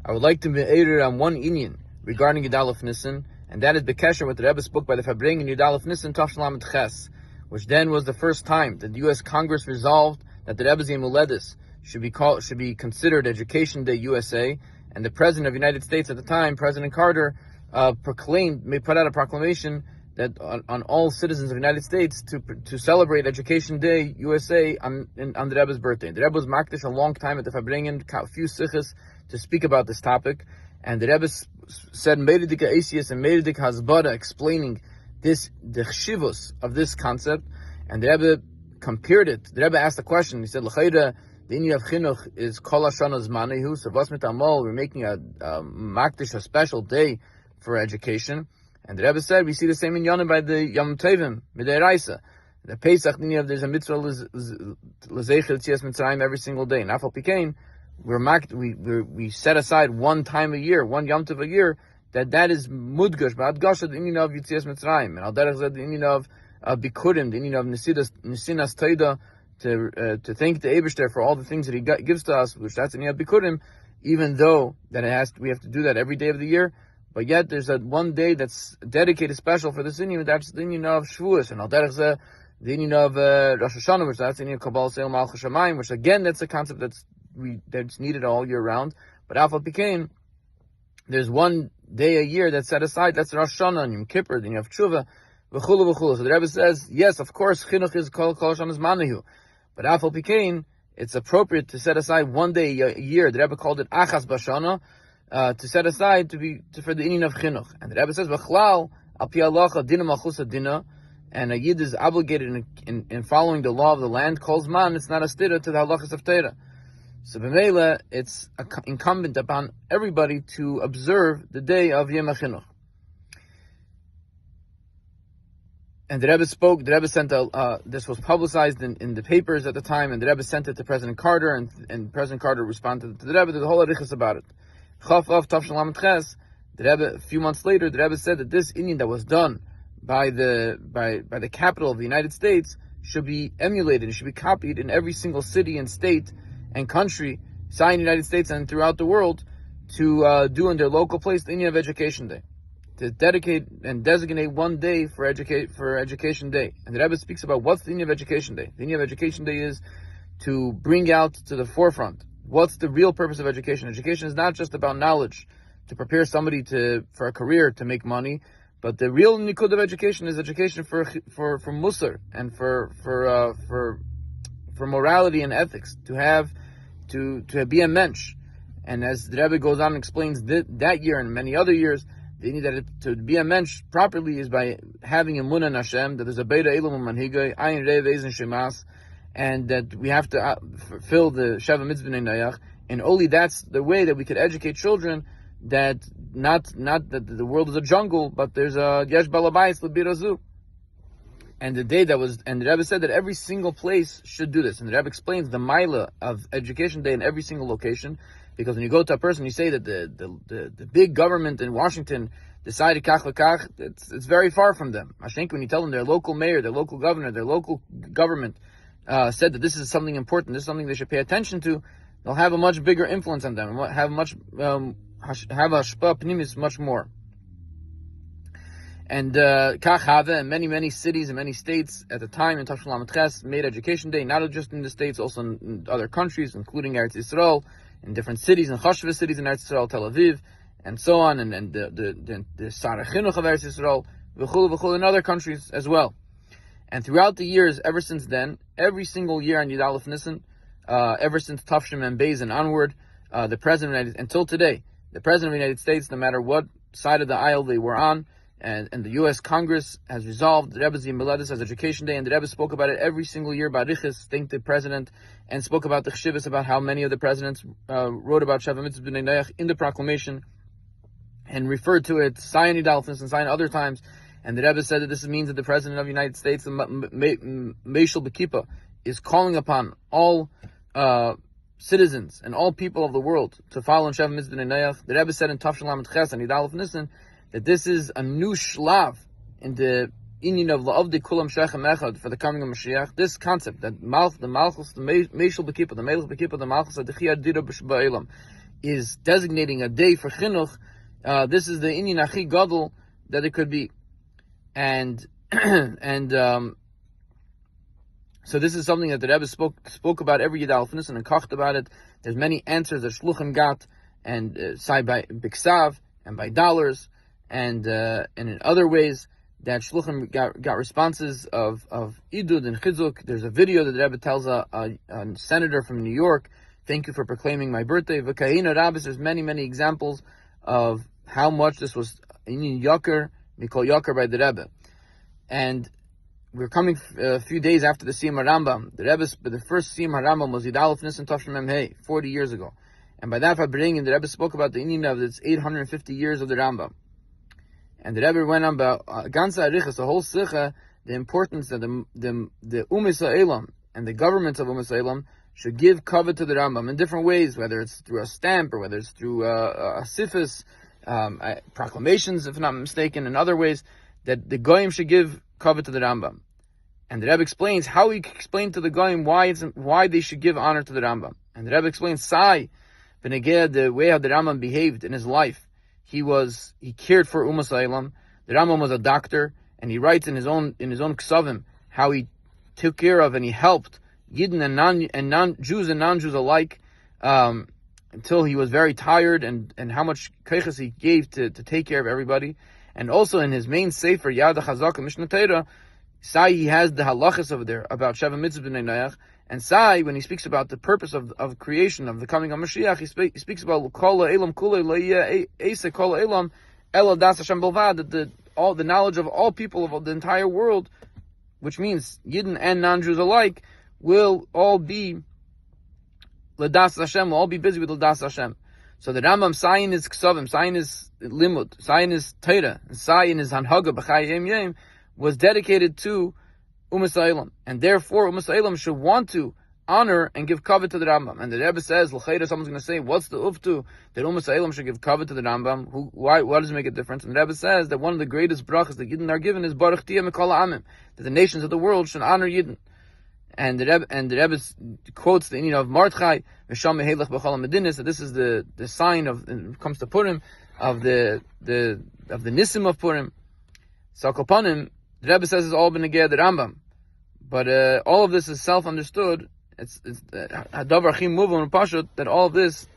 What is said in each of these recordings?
I would like to be aided on one inyan regarding Yud Aleph Nisan, and that is Bekesher with the Rebbe spoke by the Fabring in Yud Aleph Nisan Tafshin Lamed Ches, which then was the first time that the U.S. Congress resolved that the Rebbe's Yom Huledus should be considered Education Day USA, and the President of the United States at the time, President Carter, put out a proclamation that on all citizens of the United States to celebrate Education Day USA on the Rebbe's birthday. The Rebbe was makdish a long time at the Fabringen, a few sichos to speak about this topic, and the Rebbe said Meridika Asius and Meridika Hasbara explaining the chshivus of this concept, and the Rebbe compared it. The Rebbe asked a question. He said, "L'chayda, the inyan of chinuch is kol hashana zmanehu, so v'as mitamol, we're making a makdish, a special day for education." And the Rebbe said, we see the same in Yonim by the Yom Tovim, Midei the Pesach, there's a mitzvah l'zeicher tzias Mitzrayim every single day. And Afal Pikein, we set aside one time a year, one Yom Tov a year, that is mudgash, ba'adgasha, the inyan of Yitzias Mitzrayim. And al derech zed, the inyan of Bikurim, the inyan of Nesinas Toida, to thank the Eibishter for all the things that he gives to us, which that's inyan of Bikurim, even though that we have to do that every day of the year. But yet there's that one day that's dedicated special for this inyan, that's the inyan of Shavuos, and al derech zed, the inyan of Rosh Hashanah, which that's the inyan of Kabbalah Seil Malchus Shamayim, which again, that's a concept that's needed all year round. But Alpha Pikein, there's one day a year that's set aside, that's Rosh Hashanah, and Yom Kippur, then you have Tshuva, v'chulu v'chulu. So the Rebbe says, yes, of course, chinuch is kol Hashanah's manahu. But Alpha Pikein, it's appropriate to set aside one day a year. The Rebbe called it Achas Bashana, to set aside for the inyan of chinuch. And the Rebbe says, v'chlal, al pi halacha, dina malchusa dina, and a yid is obligated in following the law of the land, calls man, it's not a stira to the halachas of Torah. So b'meila, it's incumbent upon everybody to observe the day of Yom HaChinuch. And the Rebbe sent this was publicized in the papers at the time, and the Rebbe sent it to President Carter, and President Carter responded to the Rebbe. There's a whole arichas about it. Chaf of Tafshin Lamed Ches, the Rebbe, a few months later, the Rebbe said that this inyan that was done by the capital of the United States should be emulated, it should be copied in every single city and state and country, inside the United States and throughout the world, to do in their local place the inyan of Education Day, to dedicate and designate one day for Education Day. And the Rebbe speaks about what's the inyan of Education Day. The inyan of Education Day is to bring out to the forefront what's the real purpose of education. Education is not just about knowledge, to prepare somebody for a career, to make money, but the real nikud of education is education for musar and for morality and ethics, to be a mensch. And as the Rebbe goes on and explains that year and many other years, they need that to be a mensch properly is by having emunah in Hashem, that there's a beida elam manhigay, ayin rei ve'ezin shemas, and that we have to fulfill the Sheva Mitzvah Nayach, and only that's the way that we could educate children, that not that the world is a jungle, but there's a yesh balabayis l'birazu. And the Rebbe said that every single place should do this. And the Rebbe explains the maila of Education Day in every single location, because when you go to a person, you say that the big government in Washington decided kach v'kach, it's very far from them. I think when you tell them their local mayor, their local governor, their local government said that this is something important, this is something they should pay attention to, they'll have a much bigger influence on them, and have a shpa pnimis much more. And Kach Have and many cities and many states at the time in Tafshin Lamed Ches made Education Day, not just in the states, also in other countries, including Eretz Yisrael, in different cities, in Chashva cities in Eretz Yisrael, Tel Aviv, and so on, and the Sarah Chinuch of Eretz Yisrael, v'chul, in other countries as well. And throughout the years, ever since then, every single year on Yud Aleph Nisan, ever since Tafshim and Beis and onward, the President until today, the President of the United States, no matter what side of the aisle they were on, and the U.S. Congress has resolved the Rebbe's Yom Huledus as Education Day, and the Rebbe spoke about it every single year, Barichas, thanked the President, and spoke about the chshivas, about how many of the presidents wrote about Sheva Mitzvah B'nai Noach in the proclamation, and referred to it, Sayin Yud Aleph Nisan, Sayin other times, and the Rebbe said that this means that the President of the United States, the Meishel B'Kippah, is calling upon all citizens and all people of the world to follow in Sheva Mitzvah B'nai Noach. The Rebbe said in Tafshin Lamed Ches and Yud Aleph Nisan that this is a new shlav in the inyan of La'avdi Kulam Shechem Echad for the coming of Mashiach. This concept that the Malchus, the Meishel B'Kippah, the Melech B'Kippah, the Malchus Adechiyah Dira B'Elam is designating a day for chinuch, this is the inyan achi gadol that it could be, and so this is something that the Rebbe spoke about every Yud Aleph Nisan and kocht about it. There's many answers that shluchim got, and signed by biksav and by dollars, and in other ways that shluchim got responses of idud and chizuk. There's a video that the Rebbe tells a senator from New York, "Thank you for proclaiming my birthday." V'kahina rabbis. There's many examples of how much this was in yakar, mikol yakar by the Rebbe, and we're coming a few days after the Siyum HaRambam. The first Siyum HaRambam was Yud Aleph Nisan Tafshin Mem Hey, 40 years ago. And by that Fabring, the Rebbe spoke about the inyan of its 850 years of the Rambam. And the Rebbe went on about Ganza Arichas, the whole Sikha, the importance that the Umas Ha'elam and the governments of Umas Ha'elam should give kavod to the Rambam in different ways, whether it's through a stamp or whether it's through a sifis, proclamations, if I'm not mistaken, and other ways, that the Goyim should give kavod to the Rambam. And the Rebbe explains how he explained to the Goyim why they should give honor to the Rambam. And the Rebbe explains the way how the Rambam behaved in his life. He cared for Umas Ha'elam. The Rambam was a doctor, and he writes in his own ksavim how he took care of and he helped Yidden and non-Jews and non-Jews alike, until he was very tired, and how much keiches he gave to take care of everybody. And also in his main sefer Yad HaChazak Mishnah Torah, he has the halachas over there about Sheva Mitzvah B'nai Noach. And when he speaks about the purpose of creation, of the coming of Mashiach, he speaks about Kol Ha'elam Kulei Lo Eisa Kol Ha'elam Ela Das Hashem Belvad, that all the knowledge of all people of the entire world, which means Yidden and non-Jews alike, will all be L'das Hashem, will all be busy with L'das Hashem. So the Rambam, Sayin is Ksavim, Sayin is Limud, Sayin is Torah, and Sayin is Hanhaga B'chai Yem Yem, was dedicated to Umas Ha'elam, and therefore Umas Ha'elam should want to honor and give kavod to the Rambam. And the Rebbe says, l'chayra, someone's going to say, what's the uftu that Umas Ha'elam should give kavod to the Rambam? Why does it make a difference? And the Rebbe says that one of the greatest brachas that Yidden are given is Baruch Tiyah Mikol Ha'amim, that the nations of the world should honor Yidden. And the Rebbe quotes the inyan of Mardchai, V'sham Mehelech B'chol HaMedinis, that this is the sign of, when it comes to Purim, of the Nisim of Purim. So Kopanim, the Rebbe says it's all been negeh the Rambam, but all of this is self-understood. It's Hadavar Chim Muvah and Pashut, that all of this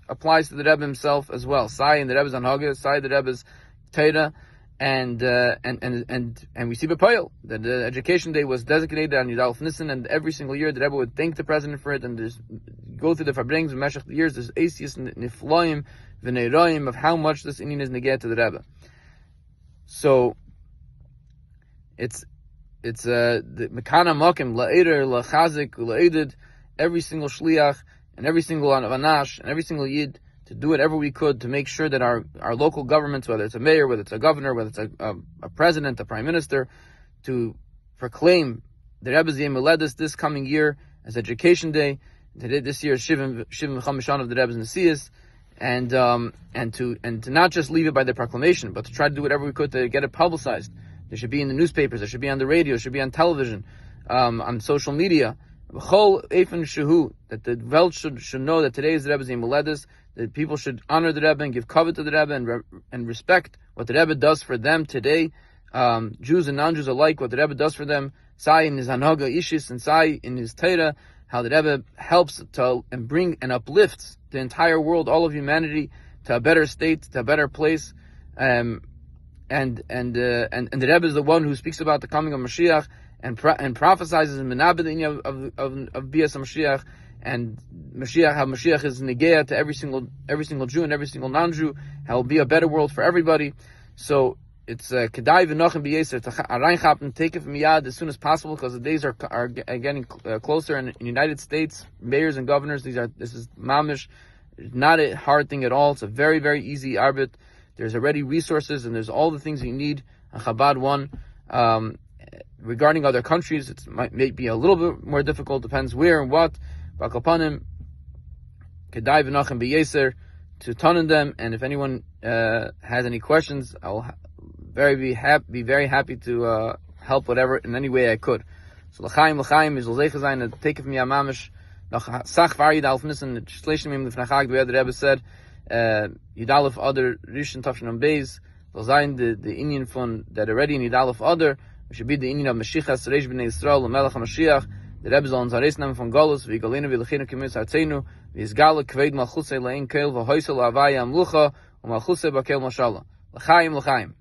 applies to the Rebbe himself as well. Sai and the Rebbe's Anhaga, Sai the Rebbe's Torah, and we see B'Payil that the Education Day was designated on Yud Aleph Nisan, and every single year the Rebbe would thank the president for it, and there's go through the Fabrings and Meshach the years. There's Asius Nifloim V'Neiroim of how much this inyan is negeh to the Rebbe. So it's the Mekana Makim La'eder La'chazik La'edid, every single shliach and every single anash and every single yid, to do whatever we could to make sure that our local governments, whether it's a mayor, whether it's a governor, whether it's a president, a prime minister, to proclaim the Rebbe's Yom Holedus this coming year as Education Day. Today, this year is Shivim Chamishan of the Rebbe's Nesias, and to not just leave it by the proclamation, but to try to do whatever we could to get it publicized. There should be in the newspapers, there should be on the radio, there should be on television, on social media. That the Welt should know that today is the Rebbe's Yom Holedus, that people should honor the Rebbe and give kavod to the Rebbe and respect what the Rebbe does for them today. Jews and non-Jews alike, what the Rebbe does for them. Sai in his Hanaga Ishis and Sai in his Torah, how the Rebbe helps to and bring and uplifts the entire world, all of humanity, to a better state, to a better place. And the Rebbe is the one who speaks about the coming of Mashiach and prophesizes in Menabed of Bias Mashiach, and how Mashiach is negea to every single Jew and every single non-Jew, how it will be a better world for everybody. So it's kedai v'nochem b'yeser to araychap and take it from Yad as soon as possible, because the days are getting closer. And in the United States, mayors and governors, this is mamish, not a hard thing at all. It's a very, very easy arbit. There's already resources and there's all the things you need on Chabad 1. Regarding other countries, it may be a little bit more difficult, depends where and what. Bakapanim, kedai v'nochem b'yeser, to ton them. And if anyone has any questions, I will be very happy to help whatever in any way I could. So l'chaim is l'zeichazayin, take it from Yamamish, nach sach varid alf nissen, shleshim im l'fnachag, the way the Rebbe said, Yudalef Adar Rishon Tafshin Beis, soll sein the Indian von that already in Yudalef Adar, which should be the Indian of Mashiachas Reish B'nei Yisrael Melech HaMashiach. The Rebbe soll uns Ares nehmen von Golus, wie Galinu wie Lechinu Kimis Arzeinu, wie Isgala Kved Malchusei Le'in Keil, v'Hoysel Avaya Amlucha, und Malchusei Bakel Mashallah. L'chaim, l'chaim.